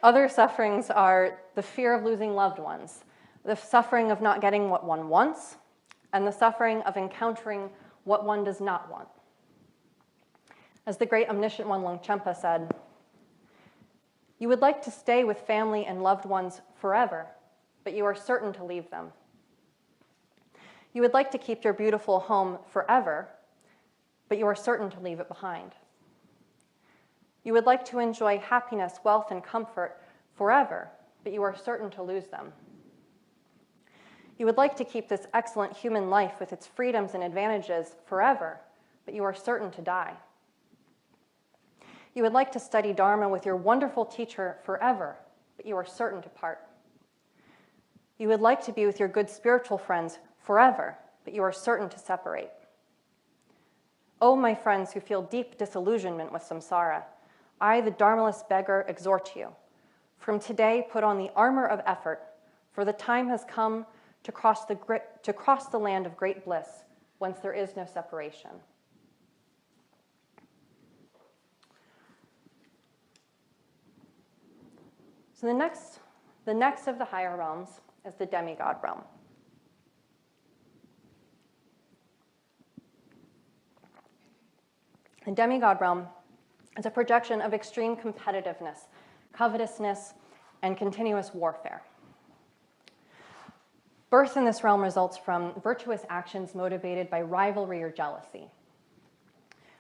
Other sufferings are the fear of losing loved ones, the suffering of not getting what one wants, and the suffering of encountering what one does not want. As the great omniscient one Longchenpa said, "You would like to stay with family and loved ones forever, but you are certain to leave them. You would like to keep your beautiful home forever, but you are certain to leave it behind. You would like to enjoy happiness, wealth, and comfort forever, but you are certain to lose them. You would like to keep this excellent human life with its freedoms and advantages forever, but you are certain to die. You would like to study Dharma with your wonderful teacher forever, but you are certain to part. You would like to be with your good spiritual friends forever, but you are certain to separate. Oh, my friends who feel deep disillusionment with samsara, I, the Dharmaless beggar, exhort you. From today, put on the armor of effort, for the time has come to cross the land of great bliss, whence there is no separation." So the next of the higher realms is the demigod realm. The demigod realm is a projection of extreme competitiveness, covetousness, and continuous warfare. Birth in this realm results from virtuous actions motivated by rivalry or jealousy,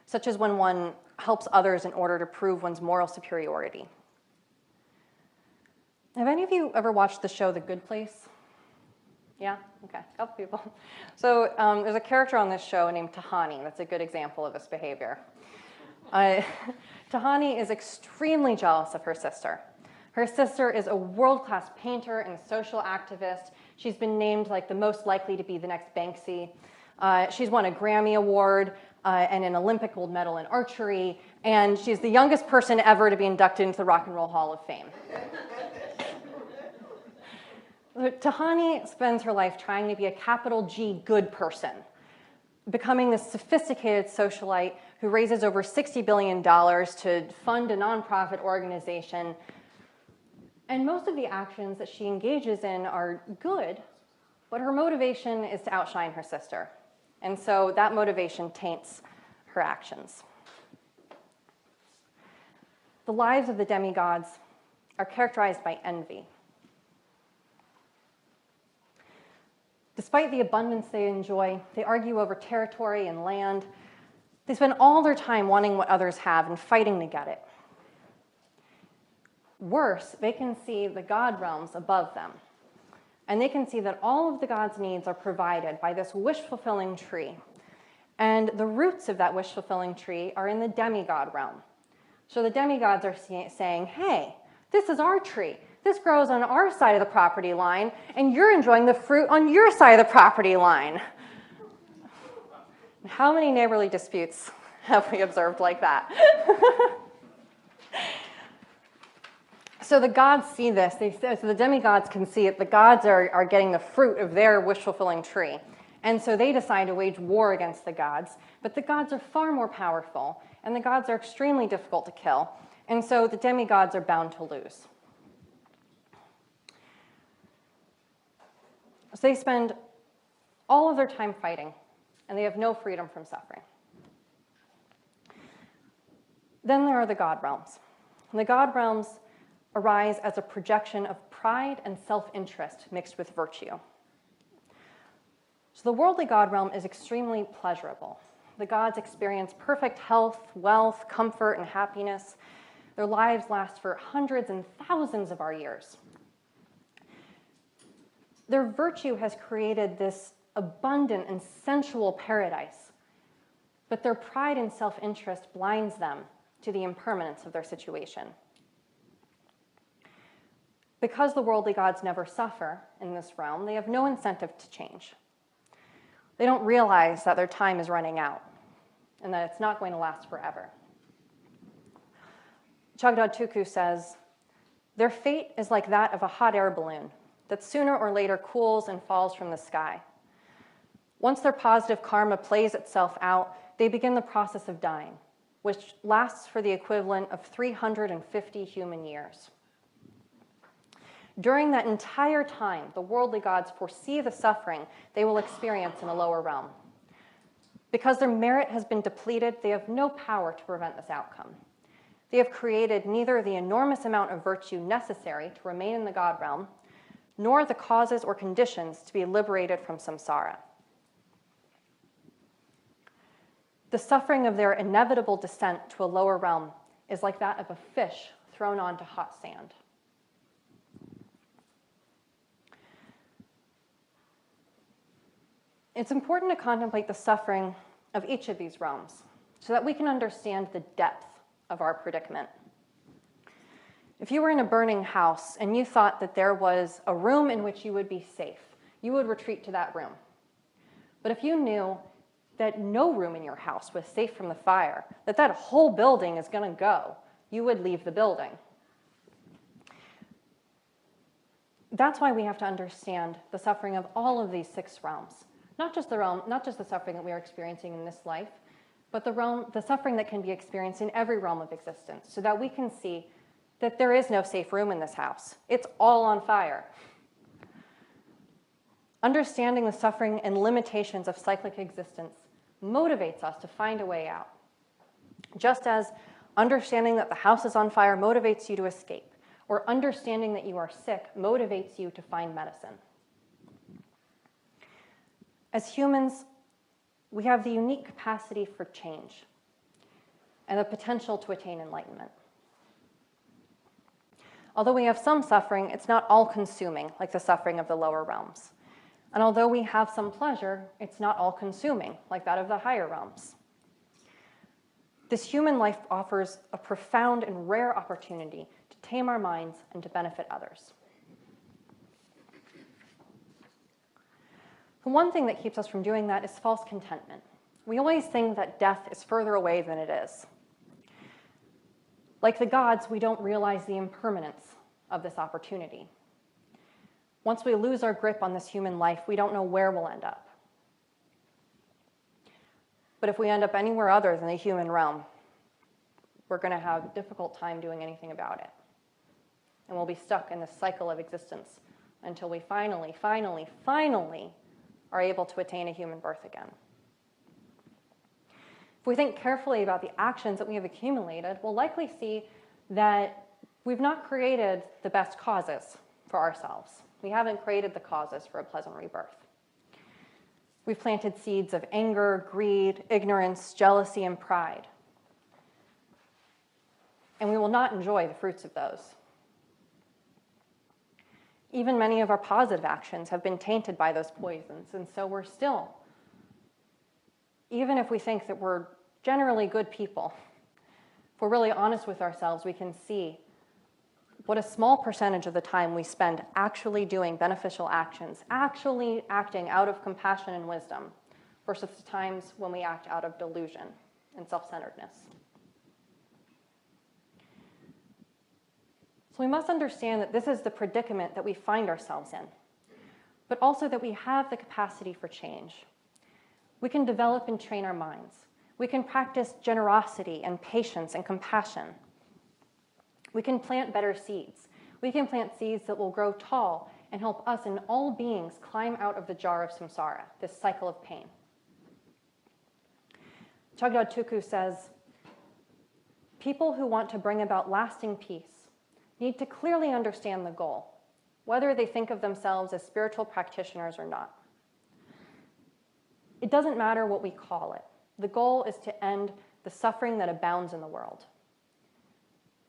such as when one helps others in order to prove one's moral superiority. Have any of you ever watched the show The Good Place? Yeah? Okay, a couple people. So there's a character on this show named Tahani that's a good example of this behavior. Tahani is extremely jealous of her sister. Her sister is a world-class painter and social activist. She's been named like the most likely to be the next Banksy. She's won a Grammy Award and an Olympic gold medal in archery, and she's the youngest person ever to be inducted into the Rock and Roll Hall of Fame. Tahani spends her life trying to be a capital G good person, becoming this sophisticated socialite who raises over $60 billion to fund a nonprofit organization. And most of the actions that she engages in are good, but her motivation is to outshine her sister. And so that motivation taints her actions. The lives of the demigods are characterized by envy. Despite the abundance they enjoy, they argue over territory and land. They spend all their time wanting what others have and fighting to get it. Worse, they can see the god realms above them. And they can see that all of the god's needs are provided by this wish-fulfilling tree. And the roots of that wish-fulfilling tree are in the demigod realm. So the demigods are saying, hey, this is our tree. This grows on our side of the property line, and you're enjoying the fruit on your side of the property line. How many neighborly disputes have we observed like that? So the gods see this. So the demigods can see it. The gods are getting the fruit of their wish-fulfilling tree. And so they decide to wage war against the gods. But the gods are far more powerful, and the gods are extremely difficult to kill. And so the demigods are bound to lose. So they spend all of their time fighting, and they have no freedom from suffering. Then there are the god realms. And the god realms arise as a projection of pride and self-interest mixed with virtue. So the worldly god realm is extremely pleasurable. The gods experience perfect health, wealth, comfort, and happiness. Their lives last for hundreds and thousands of our years. Their virtue has created this abundant and sensual paradise, but their pride and self-interest blinds them to the impermanence of their situation. Because the worldly gods never suffer in this realm, they have no incentive to change. They don't realize that their time is running out and that it's not going to last forever. Chagdud Tulku says, their fate is like that of a hot air balloon that sooner or later cools and falls from the sky. Once their positive karma plays itself out, they begin the process of dying, which lasts for the equivalent of 350 human years. During that entire time, the worldly gods foresee the suffering they will experience in the lower realm. Because their merit has been depleted, they have no power to prevent this outcome. They have created neither the enormous amount of virtue necessary to remain in the god realm, nor the causes or conditions to be liberated from samsara. The suffering of their inevitable descent to a lower realm is like that of a fish thrown onto hot sand. It's important to contemplate the suffering of each of these realms so that we can understand the depth of our predicament. If you were in a burning house and you thought that there was a room in which you would be safe, you would retreat to that room. But if you knew that no room in your house was safe from the fire, that whole building is going to go, you would leave the building. That's why we have to understand the suffering of all of these 6 realms. Not just the suffering that we are experiencing in this life, but the suffering that can be experienced in every realm of existence, so that we can see that there is no safe room in this house. It's all on fire. Understanding the suffering and limitations of cyclic existence motivates us to find a way out. Just as understanding that the house is on fire motivates you to escape, or understanding that you are sick motivates you to find medicine. As humans, we have the unique capacity for change and the potential to attain enlightenment. Although we have some suffering, it's not all-consuming, like the suffering of the lower realms. And although we have some pleasure, it's not all-consuming, like that of the higher realms. This human life offers a profound and rare opportunity to tame our minds and to benefit others. The one thing that keeps us from doing that is false contentment. We always think that death is further away than it is. Like the gods, we don't realize the impermanence of this opportunity. Once we lose our grip on this human life, we don't know where we'll end up. But if we end up anywhere other than the human realm, we're going to have a difficult time doing anything about it. And we'll be stuck in this cycle of existence until we finally are able to attain a human birth again. If we think carefully about the actions that we have accumulated, we'll likely see that we've not created the best causes for ourselves. We haven't created the causes for a pleasant rebirth. We've planted seeds of anger, greed, ignorance, jealousy, and pride. And we will not enjoy the fruits of those. Even many of our positive actions have been tainted by those poisons, and so we're still, even if we think that we're generally good people, if we're really honest with ourselves, we can see what a small percentage of the time we spend actually doing beneficial actions, actually acting out of compassion and wisdom, versus the times when we act out of delusion and self-centeredness. So we must understand that this is the predicament that we find ourselves in, but also that we have the capacity for change. We can develop and train our minds. We can practice generosity and patience and compassion. We can plant better seeds. We can plant seeds that will grow tall and help us and all beings climb out of the jar of samsara, this cycle of pain. Chagdud Tulku says, people who want to bring about lasting peace need to clearly understand the goal, whether they think of themselves as spiritual practitioners or not. It doesn't matter what we call it. The goal is to end the suffering that abounds in the world.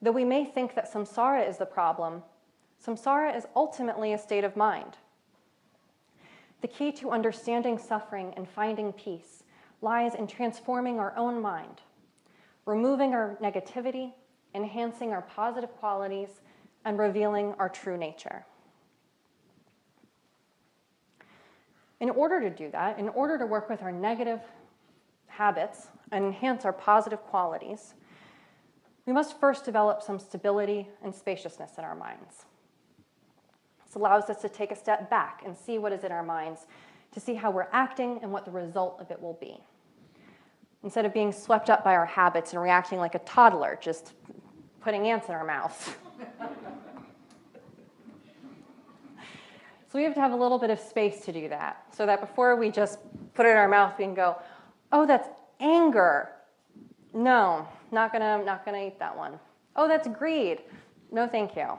Though we may think that samsara is the problem, samsara is ultimately a state of mind. The key to understanding suffering and finding peace lies in transforming our own mind, removing our negativity, enhancing our positive qualities, and revealing our true nature. In order to do that, in order to work with our negative habits and enhance our positive qualities, we must first develop some stability and spaciousness in our minds. This allows us to take a step back and see what is in our minds, to see how we're acting and what the result of it will be. Instead of being swept up by our habits and reacting like a toddler, just putting ants in our mouths. So we have to have a little bit of space to do that, so that before we just put it in our mouth, we can go, oh, that's anger. No, not gonna eat that one. Oh, that's greed. No, thank you.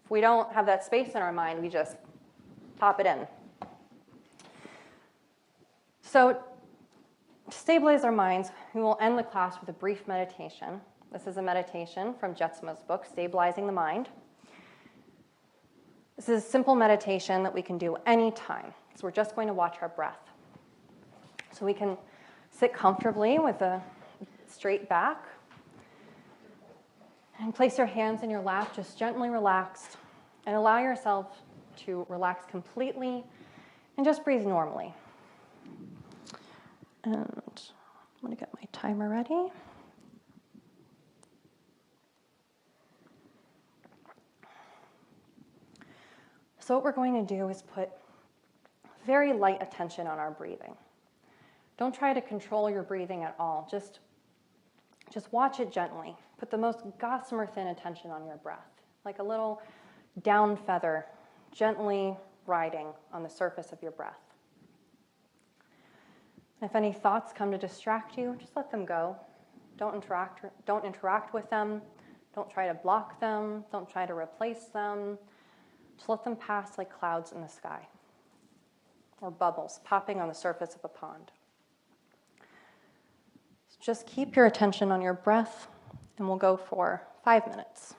If we don't have that space in our mind, we just pop it in. So to stabilize our minds, we will end the class with a brief meditation. This is a meditation from Jetsma's book, Stabilizing the Mind. This is a simple meditation that we can do anytime. So we're just going to watch our breath. So we can sit comfortably with a straight back and place your hands in your lap, just gently relaxed, and allow yourself to relax completely and just breathe normally. And I'm going to get my timer ready. So what we're going to do is put very light attention on our breathing. Don't try to control your breathing at all. Just watch it gently. Put the most gossamer thin attention on your breath, like a little down feather gently riding on the surface of your breath. And if any thoughts come to distract you, just let them go. Don't interact with them. Don't try to block them. Don't try to replace them. Just let them pass like clouds in the sky, or bubbles popping on the surface of a pond. So just keep your attention on your breath, and we'll go for 5 minutes.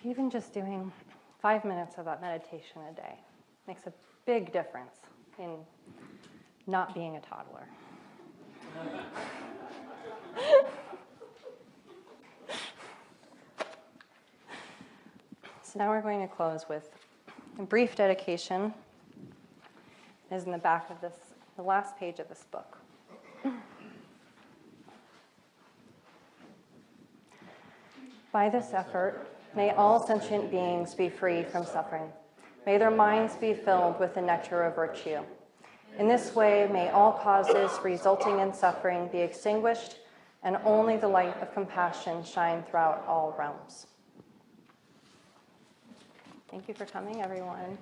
even just doing 5 minutes of that meditation a day makes a big difference in not being a toddler. So now we're going to close with a brief dedication. It is in the back of this, the last page of this book. By this effort, may all sentient beings be free from suffering. May their minds be filled with the nectar of virtue. In this way, may all causes resulting in suffering be extinguished, and only the light of compassion shine throughout all realms. Thank you for coming, everyone.